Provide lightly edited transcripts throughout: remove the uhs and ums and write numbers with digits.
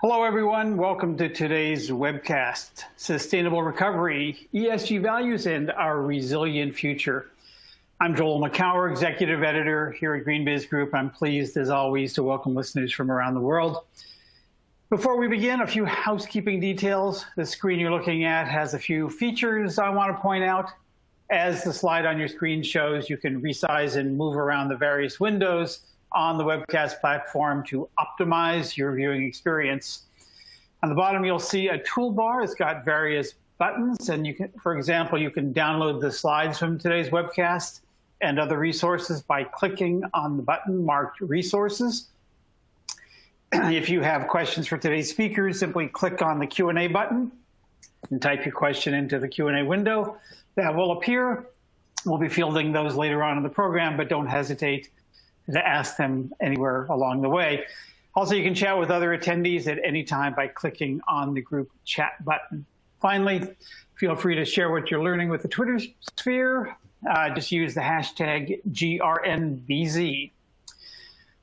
Hello, everyone. Welcome to today's webcast, Sustainable Recovery, ESG Values, and Our Resilient Future. I'm Joel McCower, Executive Editor here at GreenBiz Group. I'm pleased, as always, to welcome listeners from around the world. Before we begin, a few housekeeping details. The screen you're looking at has a few features I want to point out. As the slide on your screen shows, you can resize and move around the various windows on the webcast platform to optimize your viewing experience. On the bottom, you'll see a toolbar. It's got various buttons, and you can, for example, you can download the slides from today's webcast and other resources by clicking on the button marked Resources. If you have questions for today's speakers, simply click on the Q&A button and type your question into the Q&A window. That will appear. We'll be fielding those later on in the program, but don't hesitate to ask them anywhere along the way. Also, you can chat with other attendees at any time by clicking on the group chat button. Finally, feel free to share what you're learning with the Twitter sphere. Just use the hashtag GRNBZ.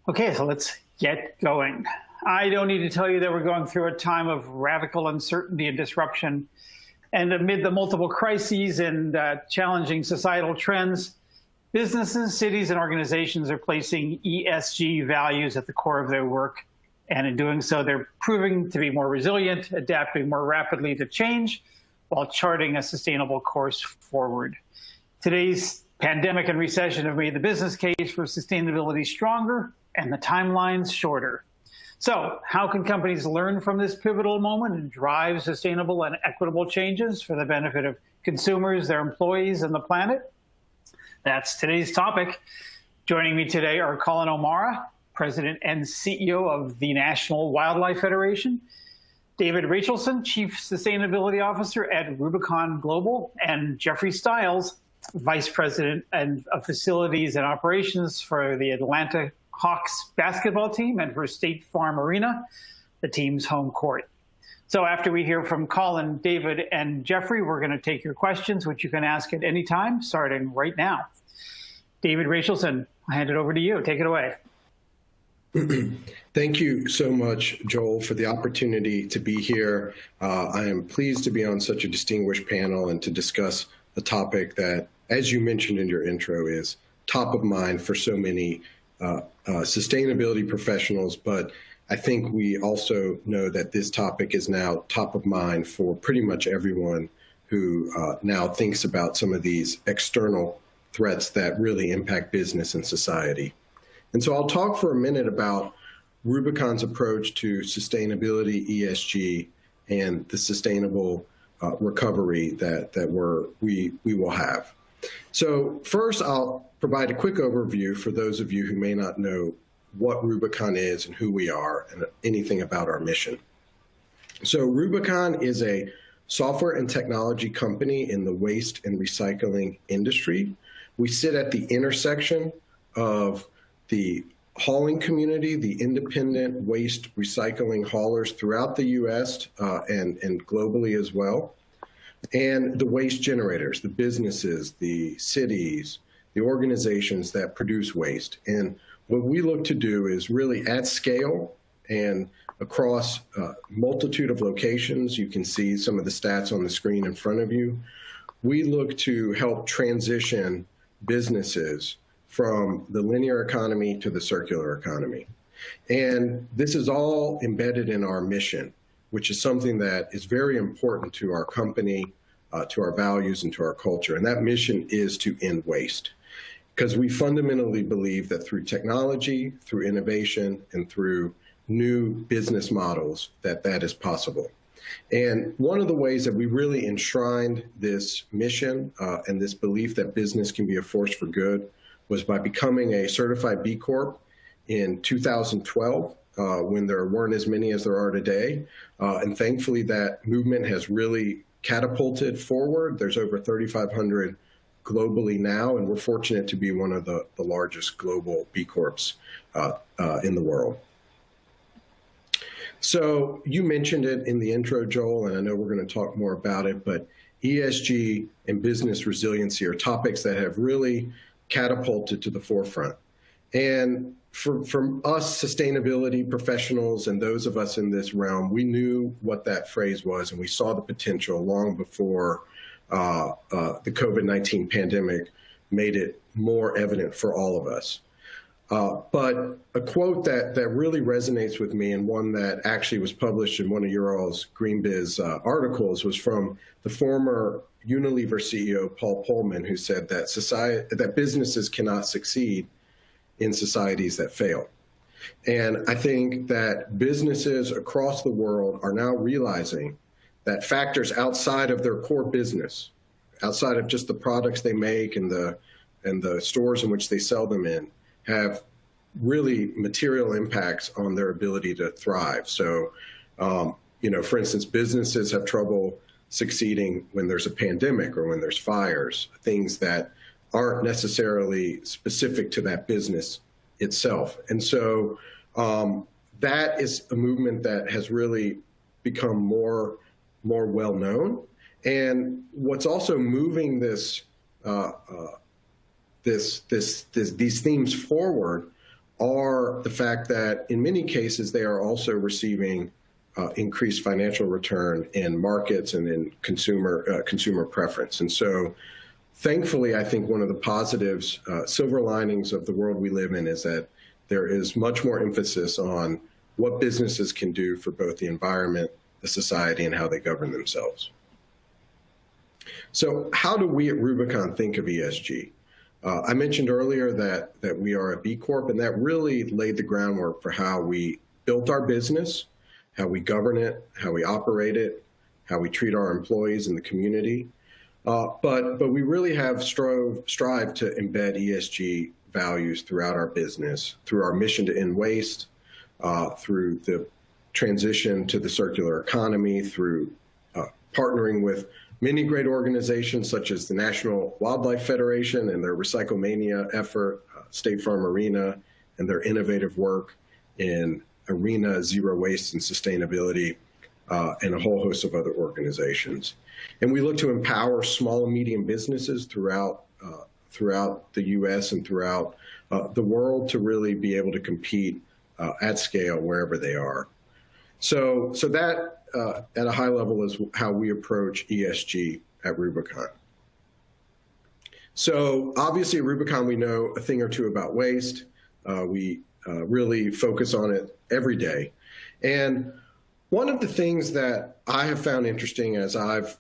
Okay, so let's get going. I don't need to tell you that we're going through a time of radical uncertainty and disruption. And amid the multiple crises and challenging societal trends, businesses, cities, and organizations are placing ESG values at the core of their work. And in doing so, they're proving to be more resilient, adapting more rapidly to change, while charting a sustainable course forward. Today's pandemic and recession have made the business case for sustainability stronger and the timelines shorter. So how can companies learn from this pivotal moment and drive sustainable and equitable changes for the benefit of consumers, their employees, and the planet? That's today's topic. Joining me today are Colin O'Mara, President and CEO of the National Wildlife Federation, David Rachelson, Chief Sustainability Officer at Rubicon Global, and Jeffrey Stiles, Vice President of Facilities and Operations for the Atlanta Hawks basketball team and for State Farm Arena, the team's home court. So after we hear from Colin, David, and Jeffrey, we're going to take your questions, which you can ask at any time, starting right now. David Rachelson, I'll hand it over to you. Take it away. Thank you so much, Joel, for the opportunity to be here. I am pleased to be on such a distinguished panel and to discuss a topic that, as you mentioned in your intro, is top of mind for so many sustainability professionals, but I think we also know that this topic is now top of mind for pretty much everyone who now thinks about some of these external threats that really impact business and society. And so I'll talk for a minute about Rubicon's approach to sustainability, ESG, and the sustainable recovery that we will have. So first, I'll provide a quick overview for those of you who may not know what Rubicon is and who we are and anything about our mission. So Rubicon is a software and technology company in the waste and recycling industry. We sit at the intersection of the hauling community, the independent waste recycling haulers throughout the U.S. and globally as well, and the waste generators, the businesses, the cities, the organizations that produce waste. And what we look to do is really at scale and across a multitude of locations. You can see some of the stats on the screen in front of you. We look to help transition businesses from the linear economy to the circular economy. And this is all embedded in our mission, which is something that is very important to our company, to our values, and to our culture. And that mission is to end waste, because we fundamentally believe that through technology, through innovation, and through new business models, that is possible. And one of the ways that we really enshrined this mission and this belief that business can be a force for good was by becoming a certified B Corp in 2012, when there weren't as many as there are today. And thankfully, that movement has really catapulted forward. There's over 3,500 globally now, and we're fortunate to be one of the largest global B Corps in the world. So you mentioned it in the intro, Joel, and I know we're going to talk more about it, but ESG and business resiliency are topics that have really catapulted to the forefront. And from us sustainability professionals and those of us in this realm, we knew what that phrase was, and we saw the potential long before the COVID-19 pandemic made it more evident for all of us. But a quote that really resonates with me, and one that actually was published in one of your all's GreenBiz articles, was from the former Unilever CEO, Paul Polman, who said that businesses cannot succeed in societies that fail. And I think that businesses across the world are now realizing that factors outside of their core business, outside of just the products they make and the stores in which they sell them in, have really material impacts on their ability to thrive. So, for instance, businesses have trouble succeeding when there's a pandemic or when there's fires, things that aren't necessarily specific to that business itself. And so that is a movement that has really become more well known. And what's also moving these themes forward are the fact that in many cases they are also receiving increased financial return in markets and in consumer preference. And so thankfully, I think one of the positives, silver linings of the world we live in, is that there is much more emphasis on what businesses can do for both the environment, the society, and how they govern themselves. So how do we at Rubicon think of ESG? I mentioned earlier that we are a B Corp, and that really laid the groundwork for how we built our business, how we govern it, how we operate it, how we treat our employees and the community. But we really have strived to embed ESG values throughout our business, through our mission to end waste, through the transition to the circular economy, through partnering with many great organizations such as the National Wildlife Federation and their Recyclemania effort, State Farm Arena, and their innovative work in arena zero waste and sustainability, and a whole host of other organizations. And we look to empower small and medium businesses throughout the U.S. and throughout the world to really be able to compete at scale wherever they are. So that at a high level is how we approach ESG at Rubicon. So obviously at Rubicon, we know a thing or two about waste. We really focus on it every day. And one of the things that I have found interesting as I've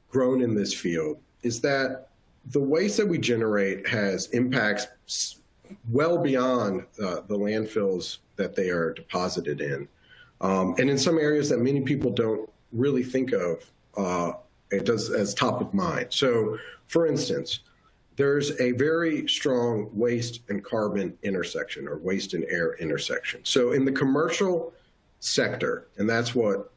grown in this field is that the waste that we generate has impacts well beyond the landfills that they are deposited in. And in some areas that many people don't really think of it does as top of mind. So for instance, there's a very strong waste and carbon intersection, or waste and air intersection. So in the commercial sector, and that's what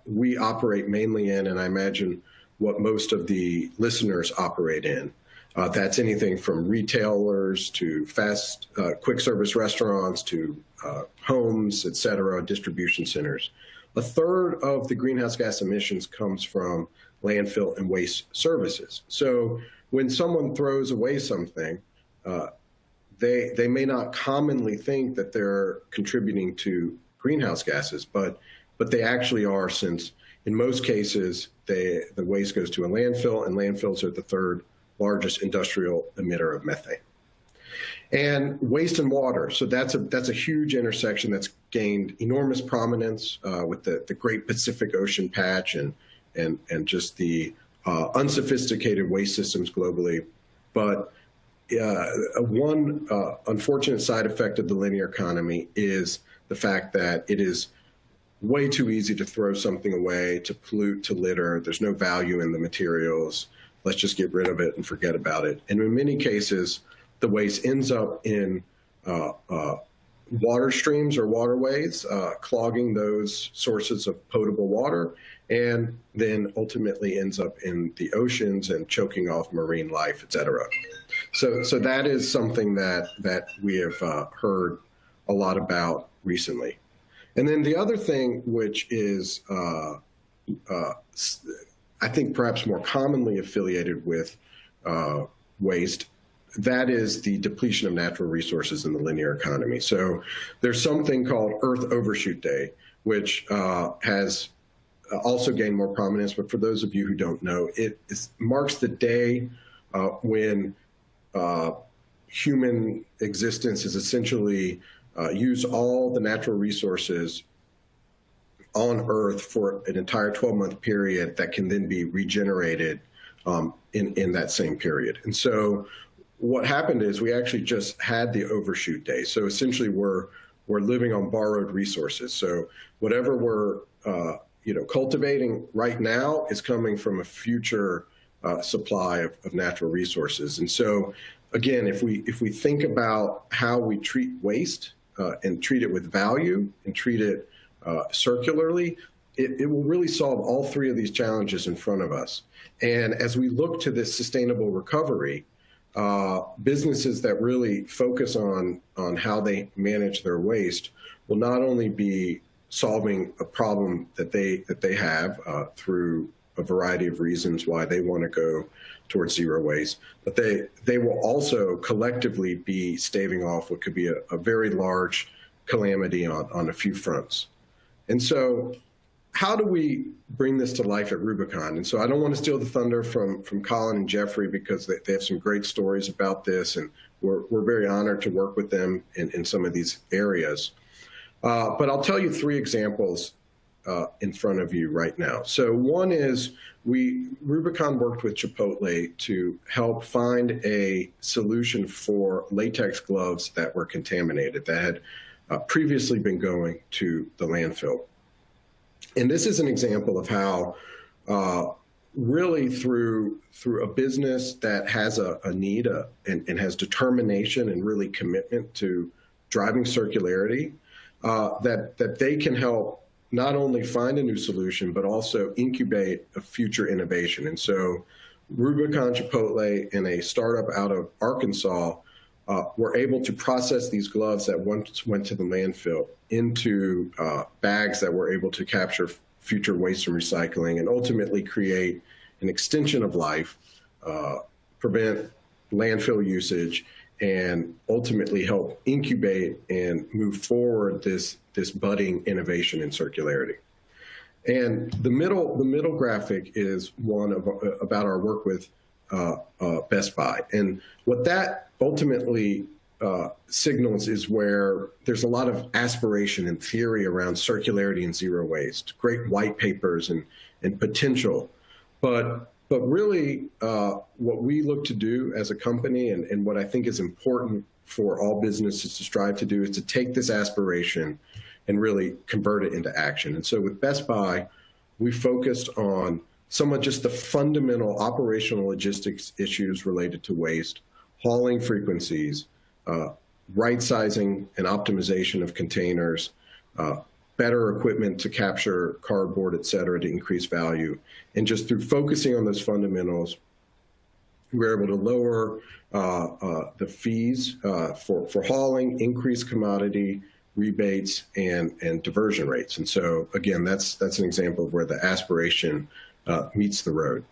we operate mainly in, and I imagine what most of the listeners operate in. That's anything from retailers to fast, quick service restaurants to homes, et cetera, distribution centers. A third of the greenhouse gas emissions comes from landfill and waste services. So when someone throws away something, they may not commonly think that they're contributing to greenhouse gases, but they actually are, since in most cases, the waste goes to a landfill, and landfills are the third largest industrial emitter of methane. And waste and water. So that's a huge intersection that's gained enormous prominence with the Great Pacific Ocean patch and just the unsophisticated waste systems globally. But one unfortunate side effect of the linear economy is the fact that it is way too easy to throw something away, to pollute, to litter. There's no value in the materials. Let's just get rid of it and forget about it. And in many cases, the waste ends up in water streams or waterways, clogging those sources of potable water, and then ultimately ends up in the oceans and choking off marine life, et cetera. So that is something that we have heard a lot about recently. And then the other thing, which is, I think perhaps more commonly affiliated with waste, that is the depletion of natural resources in the linear economy. So there's something called Earth Overshoot Day, which has also gained more prominence. But for those of you who don't know, it marks the day when human existence is essentially use all the natural resources on Earth for an entire 12-month period that can then be regenerated in that same period. And so what happened is we actually just had the overshoot day. So essentially we're living on borrowed resources. So whatever we're cultivating right now is coming from a future supply of natural resources. And so again, if we think about how we treat waste and treat it with value and treat it circularly, it will really solve all three of these challenges in front of us. And as we look to this sustainable recovery, businesses that really focus on how they manage their waste will not only be solving a problem that they have through a variety of reasons why they want to go towards zero waste, but they will also collectively be staving off what could be a very large calamity on a few fronts. And so how do we bring this to life at Rubicon? And so I don't want to steal the thunder from Colin and Jeffrey, because they have some great stories about this, and we're very honored to work with them in some of these areas. But I'll tell you three examples in front of you right now. So one is Rubicon worked with Chipotle to help find a solution for latex gloves that were contaminated, that had previously been going to the landfill. And this is an example of how really through a business that has a need and has determination and really commitment to driving circularity, that they can help not only find a new solution, but also incubate a future innovation. And so Rubicon, Chipotle, and a startup out of Arkansas were able to process these gloves that once went to the landfill into bags that were able to capture future waste from recycling and ultimately create an extension of life, prevent landfill usage, and ultimately help incubate and move forward this budding innovation in circularity. And the middle graphic is one about our work with Best Buy. And what that ultimately signals is where there's a lot of aspiration and theory around circularity and zero waste, great white papers and potential. But really what we look to do as a company, and what I think is important for all businesses to strive to do, is to take this aspiration and really convert it into action. And so with Best Buy, we focused on somewhat just the fundamental operational logistics issues related to waste, hauling frequencies, right sizing and optimization of containers, better equipment to capture cardboard, et cetera, to increase value. And just through focusing on those fundamentals, we were able to lower the fees for hauling, increase commodity rebates, and diversion rates. And so again, that's an example of where the aspiration meets the road.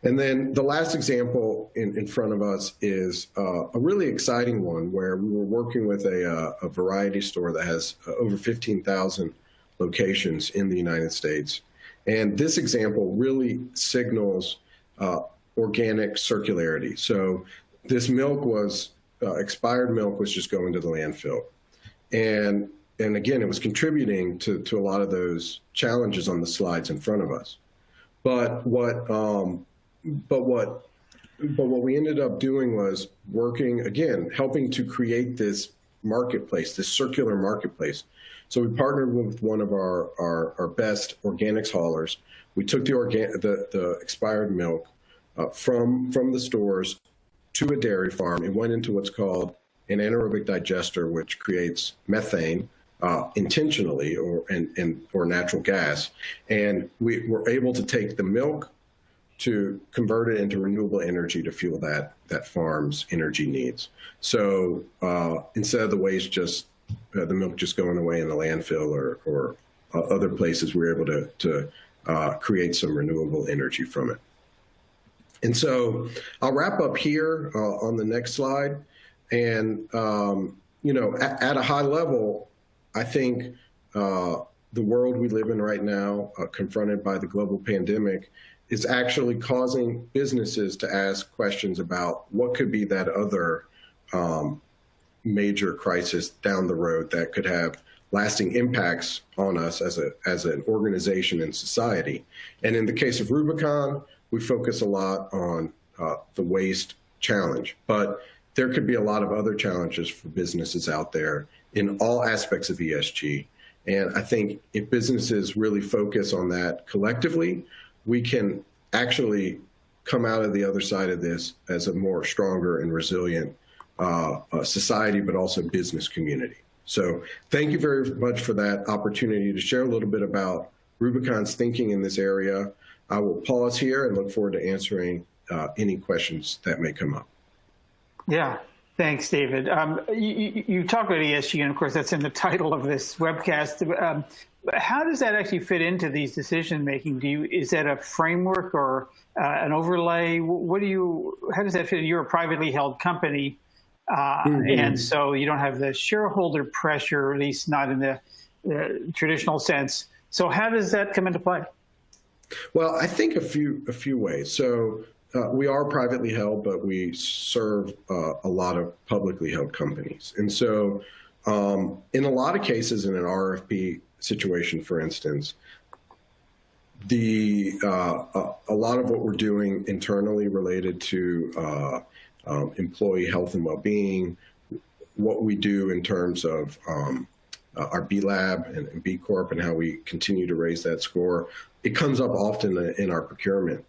And then the last example in front of us is a really exciting one, where we were working with a variety store that has over 15,000 locations in the United States. And this example really signals organic circularity. So this milk was, expired milk was just going to the landfill. And again, it was contributing to a lot of those challenges on the slides in front of us. But what we ended up doing was working, again, helping to create this marketplace, this circular marketplace. So we partnered with one of our best organics haulers. We took the expired milk from the stores to a dairy farm. It went into what's called an anaerobic digester, which creates methane intentionally, or natural gas. And we were able to take the milk to convert it into renewable energy to fuel that farm's energy needs. So instead of the waste the milk just going away in the landfill or other places, we were able to create some renewable energy from it. And so I'll wrap up here on the next slide. And, at a high level, I think the world we live in right now, confronted by the global pandemic, is actually causing businesses to ask questions about what could be that other major crisis down the road that could have lasting impacts on us as an organization and society. And in the case of Rubicon, we focus a lot on the waste challenge, but there could be a lot of other challenges for businesses out there in all aspects of ESG. And I think if businesses really focus on that collectively, we can actually come out of the other side of this as a more stronger and resilient society, but also business community. So thank you very much for that opportunity to share a little bit about Rubicon's thinking in this area. I will pause here and look forward to answering any questions that may come up. Yeah, thanks, David. You talk about ESG, and of course, that's in the title of this webcast. How does that actually fit into these decision making? Is that a framework or an overlay? How does that fit? You're a privately held company, and so you don't have the shareholder pressure, at least not in the traditional sense. So how does that come into play? Well, I think a few ways. So we are privately held, but we serve a lot of publicly held companies. And so in a lot of cases, in an RFP situation, for instance, a lot of what we're doing internally related to employee health and well-being, what we do in terms of our B Lab and B Corp and how we continue to raise that score, it comes up often in our procurement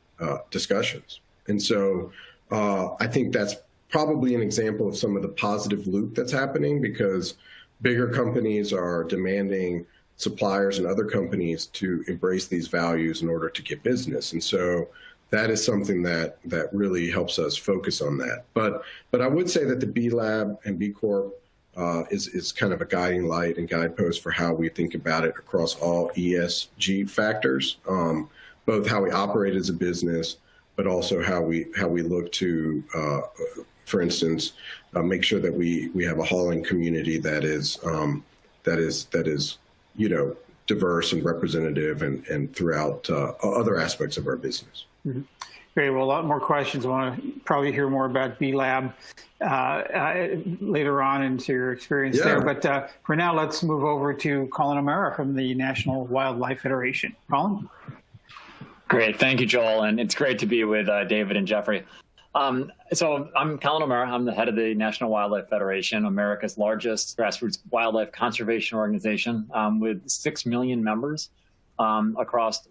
discussions. And so I think that's probably an example of some of the positive loop that's happening, because bigger companies are demanding suppliers and other companies to embrace these values in order to get business. And so that is something that really helps us focus on that. But I would say that the B Lab and B Corp is kind of a guiding light and guidepost for how we think about it across all ESG factors, both how we operate as a business, but also how we look to, for instance, make sure that we have a hauling community that is diverse and representative and throughout other aspects of our business. Mm-hmm. Great. Well, a lot more questions. I want to probably hear more about B Lab later on into your experience there. But for now, let's move over to Colin O'Mara from the National Wildlife Federation. Colin? Great. Thank you, Joel. And it's great to be with David and Jeffrey. So I'm Colin O'Mara. I'm the head of the National Wildlife Federation, America's largest grassroots wildlife conservation organization, with 6 million members across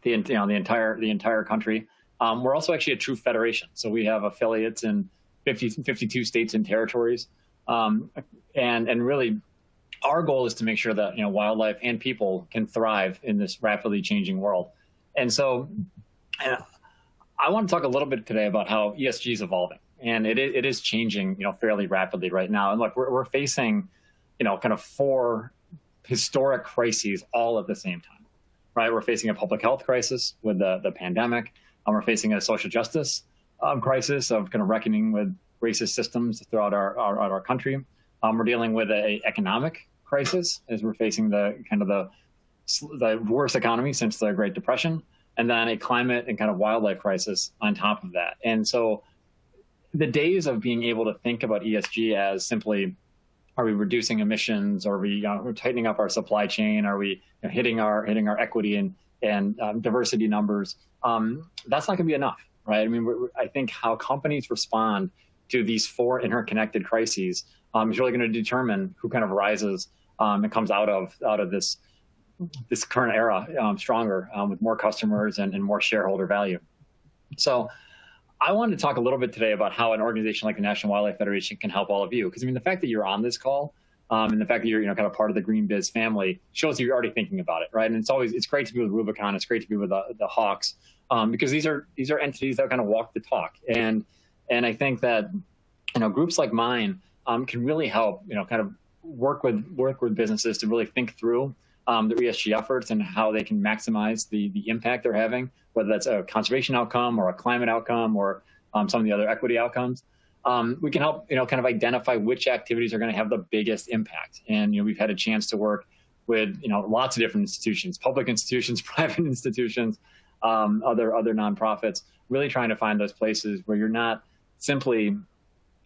the entire country. We're also actually a true federation. So we have affiliates in 52 states and territories. And really, our goal is to make sure that wildlife and people can thrive in this rapidly changing world. And so I want to talk a little bit today about how ESG is evolving. And it is changing fairly rapidly right now. And look, we're facing kind of 4 historic crises all at the same time. Right? We're facing a public health crisis with the pandemic. We're facing a social justice crisis of kind of reckoning with racist systems throughout our country. We're dealing with an economic crisis as we're facing the worst economy since the Great Depression, and then a climate and kind of wildlife crisis on top of that. And so the days of being able to think about ESG as simply, are we reducing emissions? Are we tightening up our supply chain? Are we hitting our equity and diversity numbers? That's not going to be enough, right? I mean, I think how companies respond to these 4 interconnected crises is really going to determine who kind of rises and comes out of this current era stronger with more customers and more shareholder value. So I wanted to talk a little bit today about how an organization like the National Wildlife Federation can help all of you. Because I mean, the fact that you're on this call and the fact that you're kind of part of the Green Biz family shows that you're already thinking about it, right? And it's great to be with Rubicon. It's great to be with the Hawks because these are entities that kind of walk the talk. And I think that groups like mine can really help kind of work with businesses to really think through their ESG efforts and how they can maximize the impact they're having, whether that's a conservation outcome or a climate outcome or some of the other equity outcomes. We can help, kind of identify which activities are going to have the biggest impact. And, we've had a chance to work with, lots of different institutions, public institutions, private institutions, other nonprofits, really trying to find those places where you're not simply,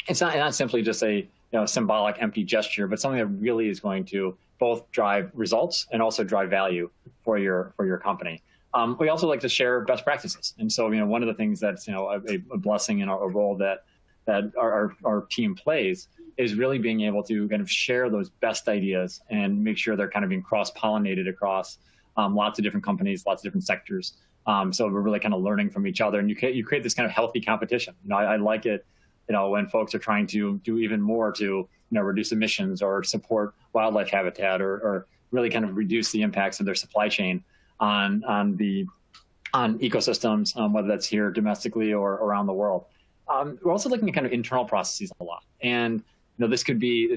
it's not simply just a symbolic empty gesture, but something that really is going to both drive results and also drive value for your company. We also like to share best practices. And so, one of the things that's, a blessing and a role that our team plays is really being able to kind of share those best ideas and make sure they're kind of being cross-pollinated across lots of different companies, lots of different sectors. So we're really kind of learning from each other, and you create this kind of healthy competition. I like it, when folks are trying to do even more to, reduce emissions or support wildlife habitat or really kind of reduce the impacts of their supply chain on ecosystems, whether that's here domestically or around the world. We're also looking at kind of internal processes a lot, and this could be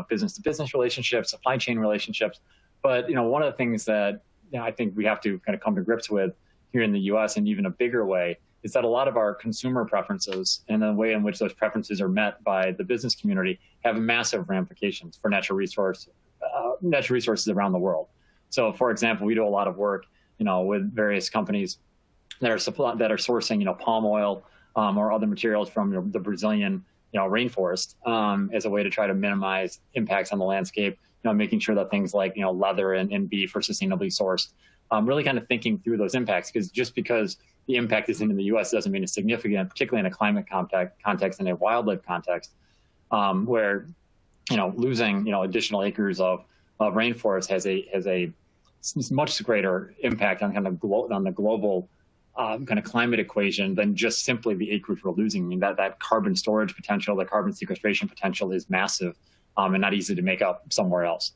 business to business relationships, supply chain relationships. But one of the things that I think we have to kind of come to grips with here in the U.S. in even a bigger way is that a lot of our consumer preferences and the way in which those preferences are met by the business community have massive ramifications for natural resources around the world. So, for example, we do a lot of work, with various companies that are sourcing, palm oil or other materials from the Brazilian, rainforest as a way to try to minimize impacts on the landscape. Making sure that things like leather and beef are sustainably sourced. Really kind of thinking through those impacts, because just because the impact isn't in the U.S. doesn't mean it's significant, particularly in a climate context and a wildlife context, where losing additional acres of rainforest has a much greater impact on kind of on the global kind of climate equation than just simply the acreage we're losing. I mean, that carbon storage potential, the carbon sequestration potential is massive and not easy to make up somewhere else.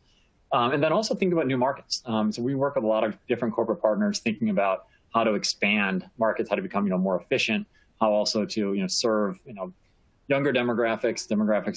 And then also think about new markets. So we work with a lot of different corporate partners thinking about how to expand markets, how to become more efficient, how also to serve younger demographics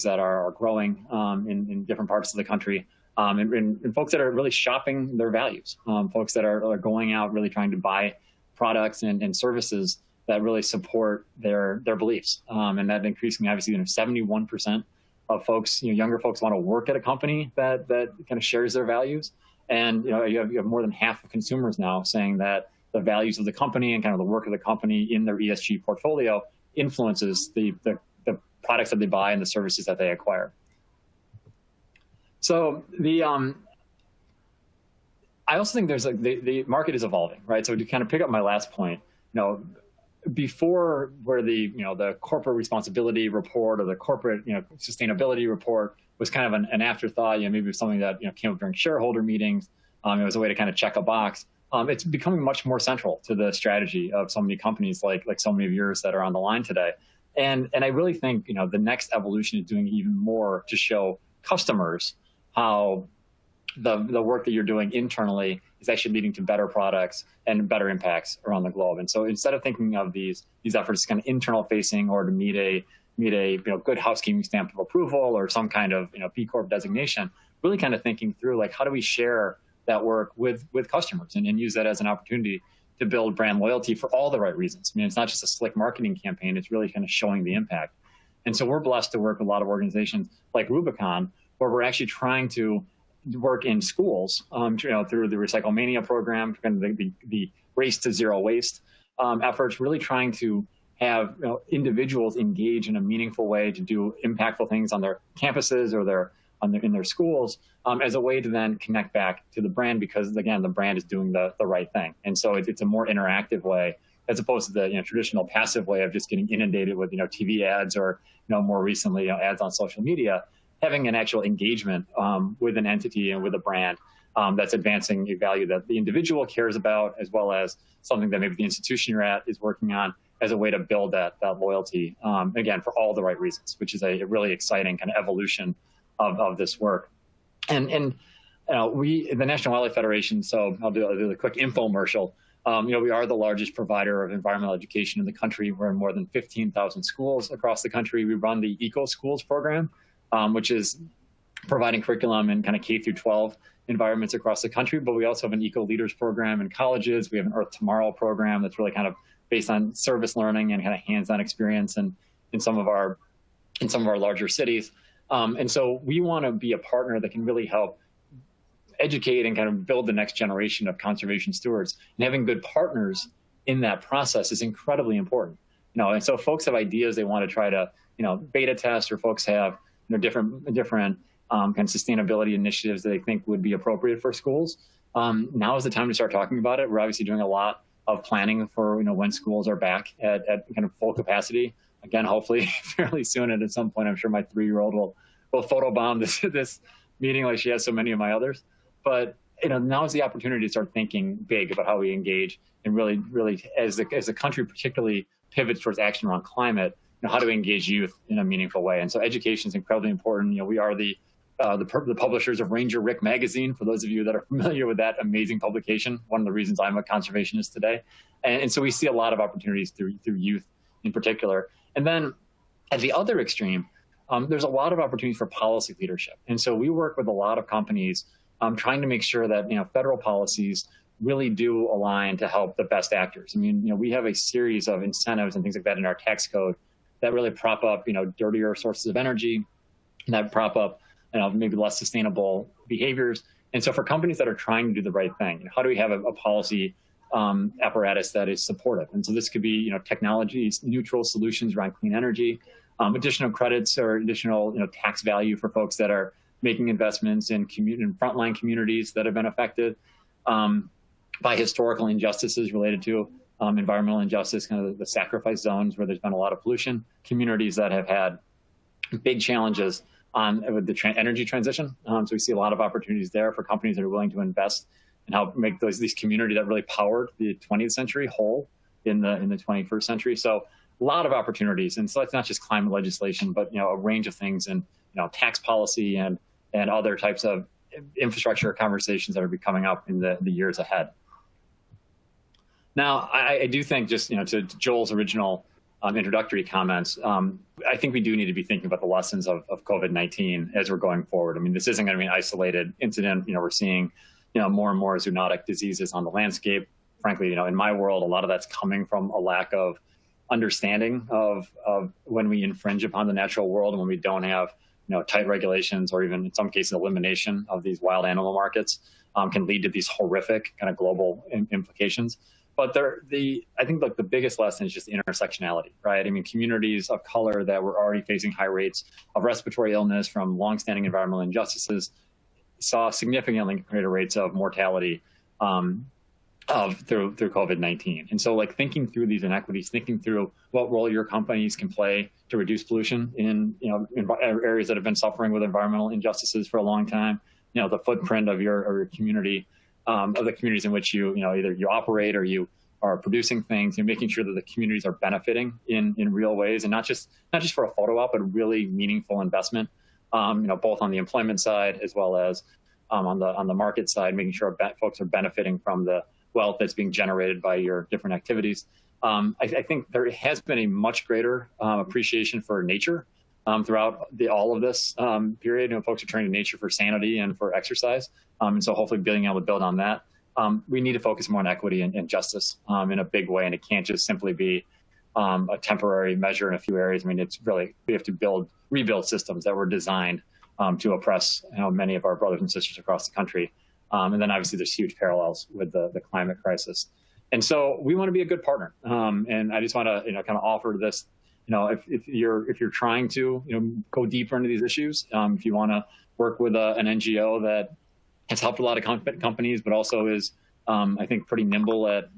that are growing in different parts of the country, and folks that are really shopping their values, folks that are going out really trying to buy products and services that really support their beliefs, and that increasingly, obviously, 71% of folks, younger folks, want to work at a company that kind of shares their values, and you have more than half of consumers now saying that the values of the company and kind of the work of the company in their ESG portfolio influences the products that they buy and the services that they acquire. So I also think there's the market is evolving, right? So to kind of pick up my last point, before where the corporate responsibility report or the corporate sustainability report was kind of an afterthought, maybe it was something that came up during shareholder meetings. It was a way to kind of check a box. It's becoming much more central to the strategy of so many companies like so many of yours that are on the line today. And I really think the next evolution is doing even more to show customers how the work that you're doing internally is actually leading to better products and better impacts around the globe. And so instead of thinking of these efforts kind of internal facing or to meet a good housekeeping stamp of approval or some kind of B Corp designation, really kind of thinking through like how do we share that work with customers and use that as an opportunity to build brand loyalty for all the right reasons. I mean, it's not just a slick marketing campaign, it's really kind of showing the impact. And so we're blessed to work with a lot of organizations like Rubicon, where we're actually trying to work in schools through the Recycle Mania program, kind of the Race to Zero Waste efforts, really trying to have individuals engage in a meaningful way to do impactful things on their campuses or in their schools as a way to then connect back to the brand, because again, the brand is doing the right thing. And so it's a more interactive way as opposed to the traditional passive way of just getting inundated with TV ads or more recently ads on social media. Having an actual engagement with an entity and with a brand that's advancing a value that the individual cares about, as well as something that maybe the institution you're at is working on as a way to build that loyalty, again, for all the right reasons, which is a really exciting kind of evolution of this work. And we, the National Wildlife Federation, so I'll do a quick infomercial. We are the largest provider of environmental education in the country. We're in more than 15,000 schools across the country. We run the Eco Schools program, which is providing curriculum in kind of K through 12 environments across the country, but we also have an Eco Leaders program in colleges. We have an Earth Tomorrow program that's really kind of based on service learning and kind of hands-on experience in some of our larger cities. And so we want to be a partner that can really help educate and kind of build the next generation of conservation stewards. And having good partners in that process is incredibly important. And so folks have ideas they want to try to, beta test, or folks have different kind of sustainability initiatives that they think would be appropriate for schools. Now is the time to start talking about it. We're obviously doing a lot of planning for when schools are back at kind of full capacity. Again, hopefully fairly soon, and at some point, I'm sure my 3-year-old will photobomb this meeting like she has so many of my others. But now is the opportunity to start thinking big about how we engage, and really, as the country particularly pivots towards action around climate, how do we engage youth in a meaningful way? And so education is incredibly important. We are the publishers of Ranger Rick magazine, for those of you that are familiar with that amazing publication, one of the reasons I'm a conservationist today. And so we see a lot of opportunities through youth in particular. And then at the other extreme, there's a lot of opportunities for policy leadership. And so we work with a lot of companies trying to make sure that federal policies really do align to help the best actors. I mean, we have a series of incentives and things like that in our tax code that really prop up, dirtier sources of energy, and that prop up, maybe less sustainable behaviors. And so for companies that are trying to do the right thing, how do we have a policy apparatus that is supportive? And so this could be, technology neutral solutions around clean energy, additional credits or additional, tax value for folks that are making investments in frontline communities that have been affected by historical injustices related to environmental injustice, kind of the sacrifice zones where there's been a lot of pollution, communities that have had big challenges with the energy transition. So we see a lot of opportunities there for companies that are willing to invest and help make these communities that really powered the 20th century whole in the 21st century. So a lot of opportunities. And so it's not just climate legislation, but a range of things, and tax policy and other types of infrastructure conversations that are coming up in the years ahead. Now, I do think, just to Joel's original introductory comments, I think we do need to be thinking about the lessons of COVID-19 as we're going forward. I mean, this isn't going to be an isolated incident. We're seeing more and more zoonotic diseases on the landscape. Frankly, in my world, a lot of that's coming from a lack of understanding of when we infringe upon the natural world, and when we don't have tight regulations, or even in some cases elimination of these wild animal markets, can lead to these horrific kind of global implications. But I think the biggest lesson is just the intersectionality, right? I mean, communities of color that were already facing high rates of respiratory illness from longstanding environmental injustices saw significantly greater rates of mortality through COVID-19. And so, thinking through these inequities, thinking through what role your companies can play to reduce pollution in areas that have been suffering with environmental injustices for a long time, the footprint of your community, of the communities in which either you operate or you are producing things, and making sure that the communities are benefiting in real ways, and not just for a photo op, but a really meaningful investment, both on the employment side as well as on the market side, making sure folks are benefiting from the wealth that's being generated by your different activities. I think there has been a much greater appreciation for nature throughout all of this period. Folks are turning to nature for sanity and for exercise. And so hopefully being able to build on that. We need to focus more on equity and justice in a big way. And it can't just simply be a temporary measure in a few areas. I mean, it's really, we have to rebuild systems that were designed to oppress many of our brothers and sisters across the country. And then obviously there's huge parallels with the climate crisis. And so we want to be a good partner. And I just want to kind of offer this, if you're trying to go deeper into these issues, if you want to work with an NGO that has helped a lot of companies, but also is, I think, pretty nimble at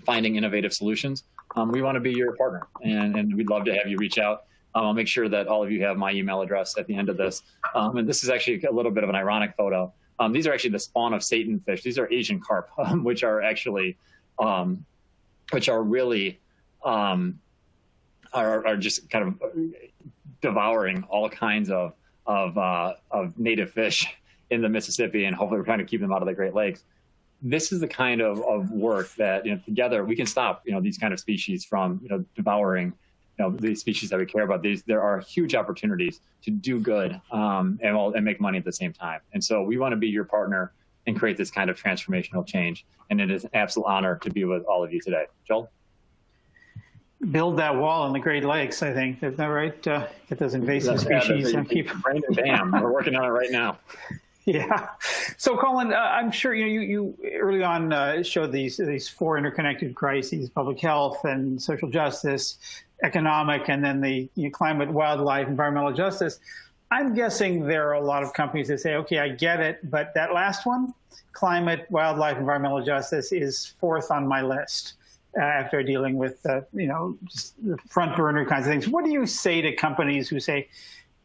finding innovative solutions, we want to be your partner. And we'd love to have you reach out. I'll make sure that all of you have my email address at the end of this. And this is actually a little bit of an ironic photo. These are actually the spawn of Satan fish. These are Asian carp, which are actually, which are really, are just kind of devouring all kinds of native fish in the Mississippi, and hopefully we're trying to keep them out of the Great Lakes. This is the kind of work that together we can stop these kind of species from devouring these species that we care about, there are huge opportunities to do good and make money at the same time. And so we want to be your partner and create this kind of transformational change. And it is an absolute honor to be with all of you today. Joel? Build that wall in the Great Lakes, I think. Isn't that right? Get those invasive species. Brain and dam. We're working on it right now. Yeah. So, Colin, I'm sure you early on showed these four interconnected crises: public health and social justice, economic, and then the climate, wildlife, environmental justice. I'm guessing there are a lot of companies that say, okay, I get it, but that last one, climate, wildlife, environmental justice, is fourth on my list after dealing with, just the front burner kinds of things. What do you say to companies who say,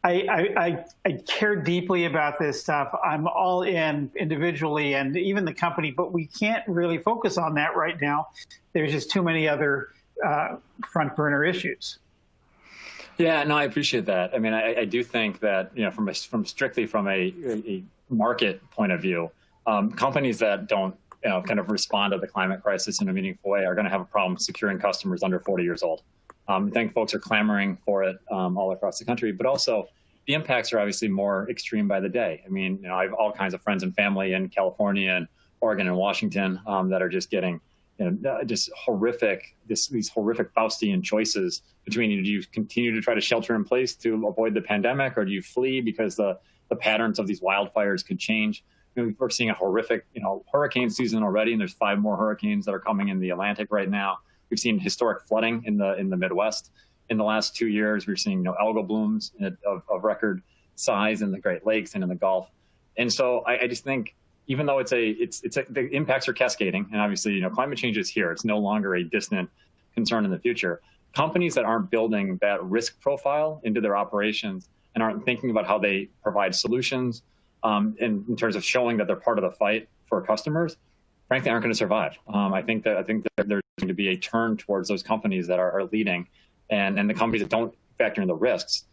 I care deeply about this stuff, I'm all in individually and even the company, but we can't really focus on that right now. There's just too many other front burner issues. Yeah, no, I appreciate that. I mean, I do think that, from strictly from a market point of view, companies that don't kind of respond to the climate crisis in a meaningful way are going to have a problem securing customers under 40 years old. I think folks are clamoring for it all across the country, but also the impacts are obviously more extreme by the day. I mean, I have all kinds of friends and family in California and Oregon and Washington that are just getting just horrific, these horrific Faustian choices between, do you continue to try to shelter in place to avoid the pandemic, or do you flee because the patterns of these wildfires could change? We're seeing a horrific, hurricane season already, and there's 5 more hurricanes that are coming in the Atlantic right now. We've seen historic flooding in the Midwest in the last 2 years. We're seeing algal blooms of record size in the Great Lakes and in the Gulf. And so I just think, even though the impacts are cascading, and obviously climate change is here, it's no longer a distant concern in the future. Companies that aren't building that risk profile into their operations and aren't thinking about how they provide solutions in terms of showing that they're part of the fight for customers, frankly, aren't going to survive. I think that there's going to be a turn towards those companies that are leading, and the companies that don't factor in the risks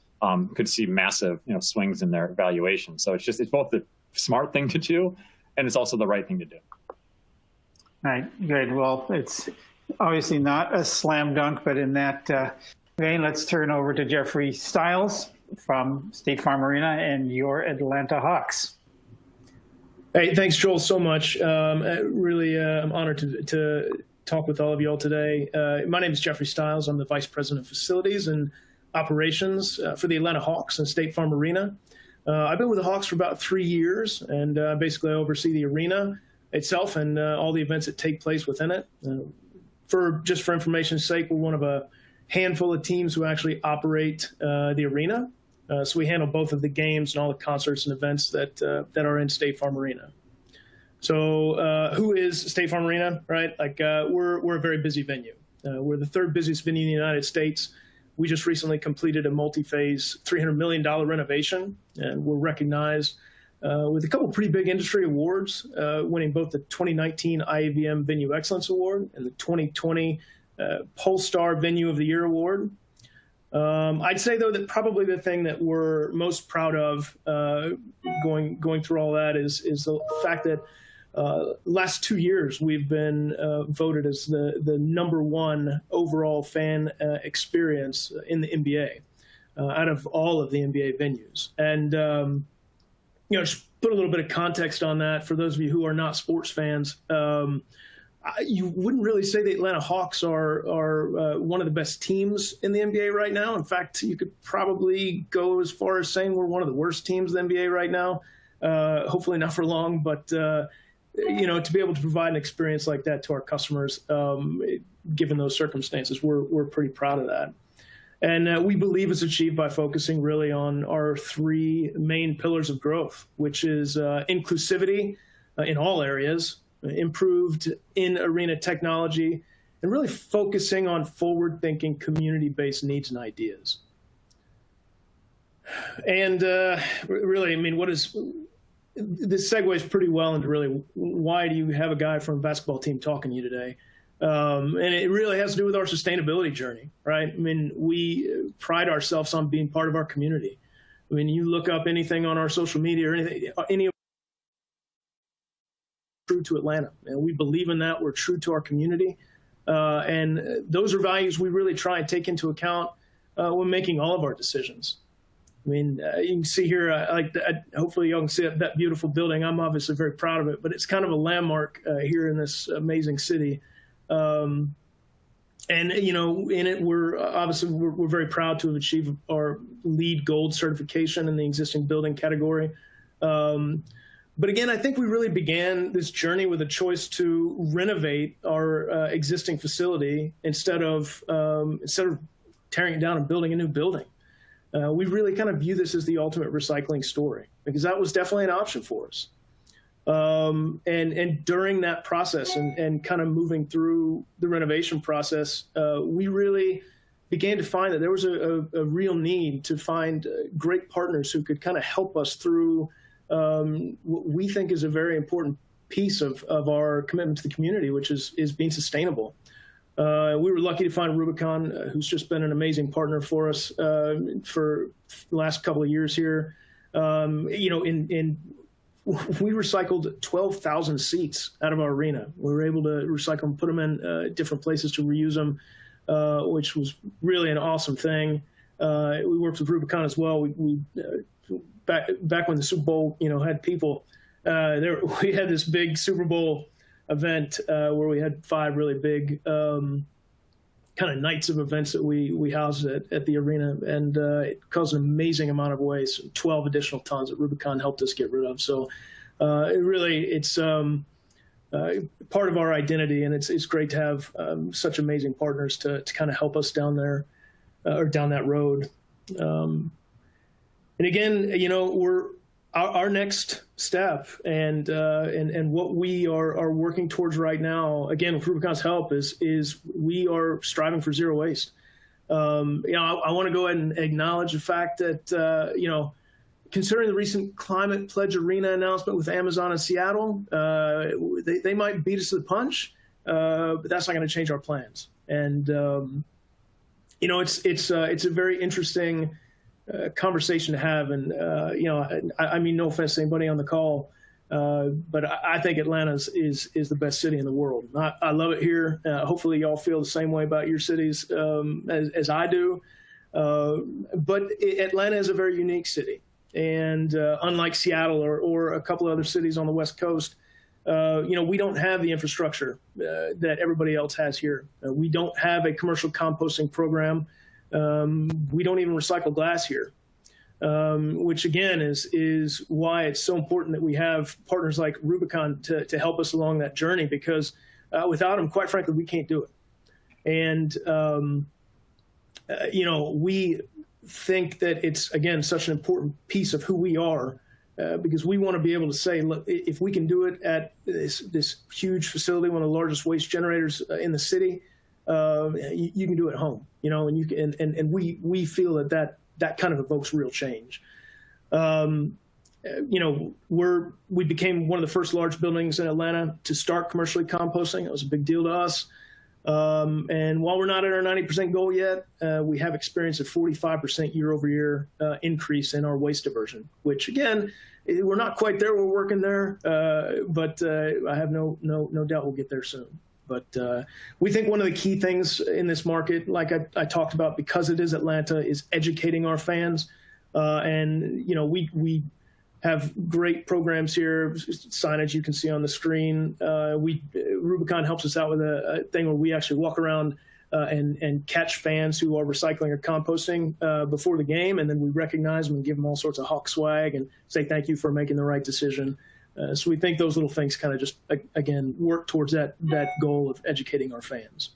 could see massive swings in their valuation. So it's both the smart thing to do, and it's also the right thing to do. Right, good. Well, it's obviously not a slam dunk, but in that vein, let's turn over to Jeffrey Stiles from State Farm Arena and your Atlanta Hawks. Hey, thanks, Joel, so much. Really, I'm honored to talk with all of you all today. My name is Jeffrey Stiles. I'm the Vice President of Facilities and Operations for the Atlanta Hawks and State Farm Arena. I've been with the Hawks for about 3 years, and basically I oversee the arena itself and all the events that take place within it. For information's sake, we're one of a handful of teams who actually operate the arena. So we handle both of the games and all the concerts and events that are in State Farm Arena. So who is State Farm Arena, right? We're a very busy venue. We're the 3rd busiest venue in the United States. We just recently completed a multi-phase $300 million renovation, and we're recognized with a couple pretty big industry awards, winning both the 2019 IAVM Venue Excellence Award and the 2020 Polestar Venue of the Year Award. I'd say, though, that probably the thing that we're most proud of going through all that is the fact that last 2 years we've been voted as the #1 overall fan experience in the NBA out of all of the NBA venues. And just put a little bit of context on that for those of you who are not sports fans. You wouldn't really say the Atlanta Hawks are one of the best teams in the NBA right now. In fact, you could probably go as far as saying we're one of the worst teams in the NBA right now. Hopefully not for long, but to be able to provide an experience like that to our customers, given those circumstances, we're pretty proud of that. And we believe it's achieved by focusing really on our 3 main pillars of growth, which is inclusivity in all areas, improved in-arena technology, and really focusing on forward-thinking, community-based needs and ideas. And really, I mean, this segues pretty well into really why do you have a guy from a basketball team talking to you today? And it really has to do with our sustainability journey, right? I mean, we pride ourselves on being part of our community. I mean, you look up anything on our social media or any true to Atlanta, and we believe in that. We're true to our community, and those are values we really try and take into account when making all of our decisions. I mean, you can see here, hopefully y'all can see that beautiful building. I'm obviously very proud of it, but it's kind of a landmark here in this amazing city. And, you know, in it, we're very proud to have achieved our LEED Gold certification in the existing building category. But again, I think we really began this journey with a choice to renovate our existing facility instead of tearing it down and building a new building. We really kind of view this as the ultimate recycling story, because that was definitely an option for us. And during that process and kind of moving through the renovation process, we really began to find that there was a real need to find great partners who could kind of help us through what we think is a very important piece of our commitment to the community, which is being sustainable. We were lucky to find Rubicon, who's just been an amazing partner for us for the last couple of years here. You know, we recycled 12,000 seats out of our arena. We were able to recycle them, put them in different places to reuse them, which was really an awesome thing. We worked with Rubicon as well. Back when the Super Bowl, you know, had people, we had this big Super Bowl event where we had 5 really big kind of nights of events that we housed at the arena, and it caused an amazing amount of waste, 12 additional tons that Rubicon helped us get rid of. So it's part of our identity, and it's great to have such amazing partners to kind of help us down there or down that road. And again, you know, our next step and what we are working towards right now, again, with Rubicon's help, is we are striving for zero waste. You know, I want to go ahead and acknowledge the fact that, you know, considering the recent Climate Pledge Arena announcement with Amazon and Seattle, they might beat us to the punch, but that's not going to change our plans. And, you know, it's a very interesting conversation to have, and you know, I mean, no offense to anybody on the call, but I think Atlanta is the best city in the world. I love it here. Hopefully, y'all feel the same way about your cities as I do. But Atlanta is a very unique city, and unlike Seattle or a couple of other cities on the West Coast, you know, we don't have the infrastructure that everybody else has here. We don't have a commercial composting program. We don't even recycle glass here, which again is why it's so important that we have partners like Rubicon to help us along that journey, because without them, quite frankly, we can't do it. And, you know, we think that it's, again, such an important piece of who we are, because we want to be able to say, look, if we can do it at this huge facility, one of the largest waste generators in the city, you can do it at home, you know, and you can, and we feel that kind of evokes real change. You know, we became one of the first large buildings in Atlanta to start commercially composting. It was a big deal to us. And while we're not at our 90% goal yet, we have experienced a 45% year-over-year increase in our waste diversion, which again, we're not quite there. We're working there, but I have no doubt we'll get there soon. But we think one of the key things in this market, like I talked about, because it is Atlanta, is educating our fans. And, you know, we have great programs here, signage you can see on the screen. Rubicon helps us out with a thing where we actually walk around and catch fans who are recycling or composting before the game, and then we recognize them and give them all sorts of hawk swag and say thank you for making the right decision. So we think those little things kind of just, again, work towards that goal of educating our fans.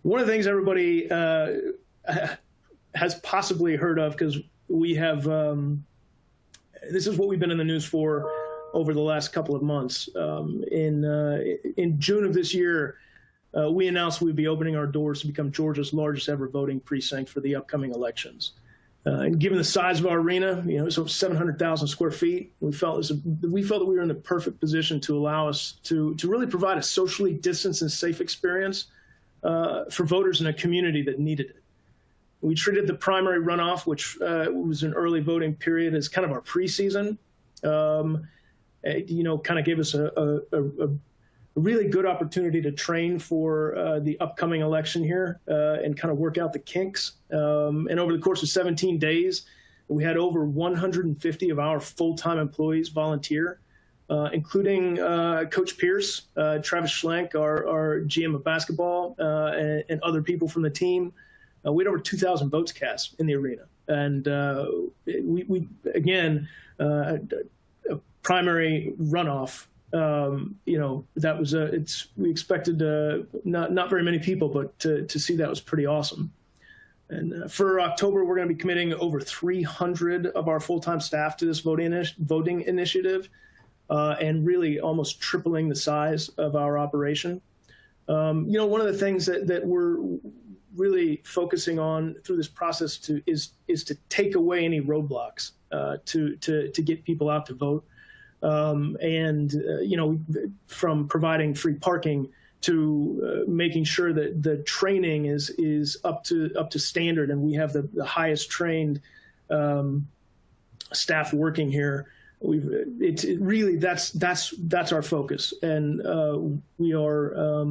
One of the things everybody has possibly heard of, because we have, this is what we've been in the news for over the last couple of months. In June of this year, we announced we'd be opening our doors to become Georgia's largest ever voting precinct for the upcoming elections. And given the size of our arena, you know, it's over 700,000 square feet, we felt that we were in the perfect position to allow us to really provide a socially distanced and safe experience for voters in a community that needed it. We treated the primary runoff, which was an early voting period, as kind of our preseason. You know, kind of gave us a really good opportunity to train for the upcoming election here and kind of work out the kinks. And over the course of 17 days, we had over 150 of our full-time employees volunteer, including Coach Pierce, Travis Schlenk, our GM of basketball, and other people from the team. We had over 2,000 votes cast in the arena. And we again, a primary runoff. That was we expected not very many people, but to see that was pretty awesome. And for October, we're going to be committing over 300 of our full-time staff to this voting initiative, and really almost tripling the size of our operation. One of the things that we're really focusing on through this process is to take away any roadblocks to get people out to vote. From providing free parking to making sure that the training is up to standard, and we have the highest trained staff working here. It's really that's our focus, and we are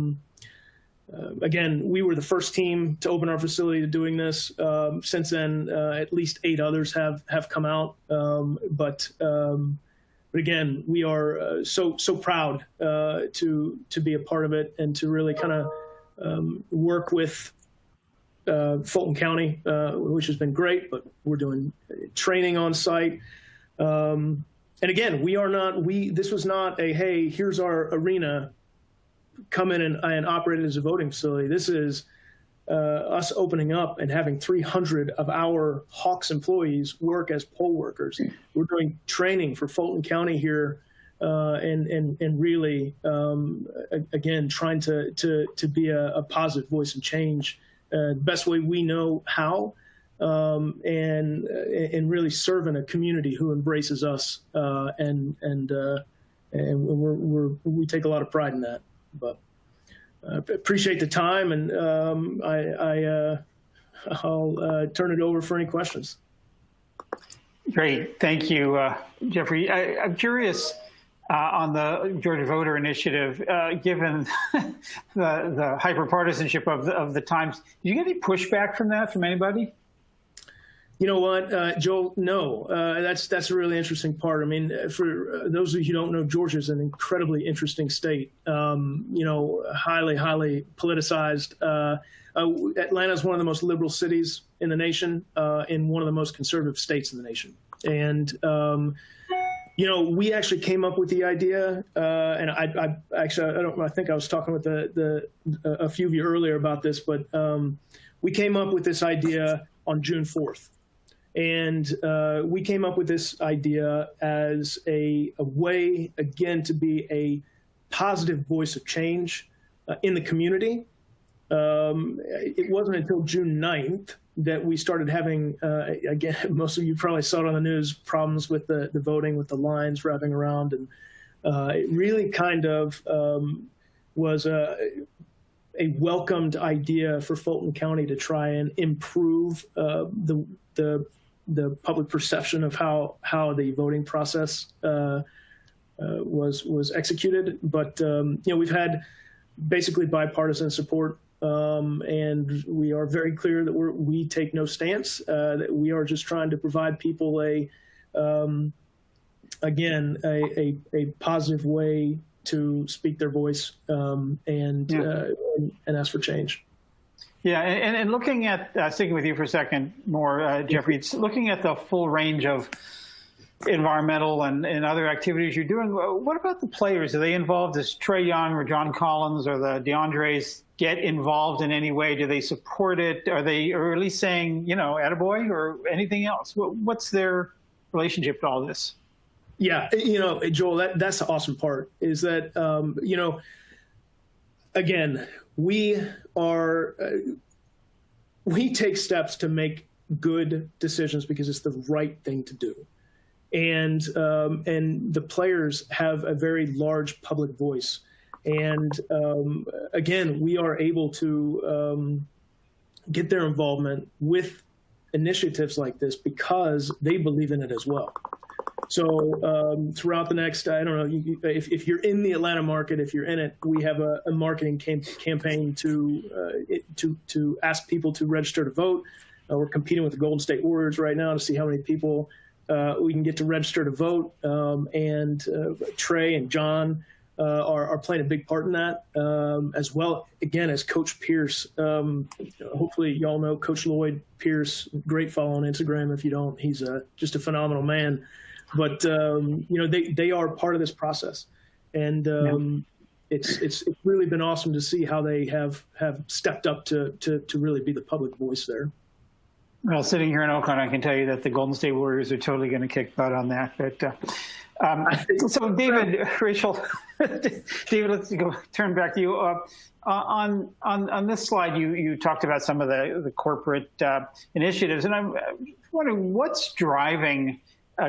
again, we were the first team to open our facility to doing this. Since then, at least 8 others have come out, but again, we are so proud to be a part of it and to really kind of work with Fulton County, which has been great. But we're doing training on site, and again, this was not a hey, here's our arena, come in and operate it as a voting facility. This is us opening up and having 300 of our Hawks employees work as poll workers. We're doing training for Fulton County here, and really, again, trying to be a positive voice and change the best way we know how, and really serving a community who embraces us, and we take a lot of pride in that. But appreciate the time, and I'll turn it over for any questions. Great, thank you, Jeffrey. I'm curious on the Georgia Voter Initiative, given the hyper-partisanship of the times. Did you get any pushback from that from anybody? You know what, Joel? No, that's a really interesting part. I mean, for those of you who don't know, Georgia is an incredibly interesting state. Highly politicized. Atlanta is one of the most liberal cities in the nation, and one of the most conservative states in the nation. And we actually came up with the idea, and I think I was talking with a few of you earlier about this, but we came up with this idea on June 4th. And we came up with this idea as a way, again, to be a positive voice of change in the community. It wasn't until June 9th that we started having, again, most of you probably saw it on the news, problems with the voting, with the lines wrapping around. And it really kind of was a welcomed idea for Fulton County to try and improve the public perception of how the voting process was executed. But we've had basically bipartisan support, and we are very clear that we take no stance. That we are just trying to provide people a positive way to speak their voice, and ask for change. Yeah, and looking at, sticking with you for a second more, Jeffrey, it's looking at the full range of environmental and other activities you're doing. What about the players? Are they involved? Does Trae Young or John Collins or the DeAndres get involved in any way? Do they support it? Are they, or at least saying, attaboy or anything else? What's their relationship to all this? Yeah, Joel, that's the awesome part is that, again, we take steps to make good decisions because it's the right thing to do. And the players have a very large public voice. And again, we are able to get their involvement with initiatives like this because they believe in it as well. So throughout the next, I don't know, if you're in the Atlanta market, if you're in it, we have a marketing campaign to ask people to register to vote. We're competing with the Golden State Warriors right now to see how many people we can get to register to vote. And Trey and John are playing a big part in that, as well, again, as Coach Pierce. Hopefully y'all know Coach Lloyd Pierce, great follow on Instagram. If you don't, he's just a phenomenal man. But, they are part of this process. And it's really been awesome to see how they have stepped up to really be the public voice there. Well, sitting here in Oakland, I can tell you that the Golden State Warriors are totally going to kick butt on that. But so, David, Rachel, David, let's turn back to you. On this slide, you talked about some of the corporate initiatives, and I'm wondering what's driving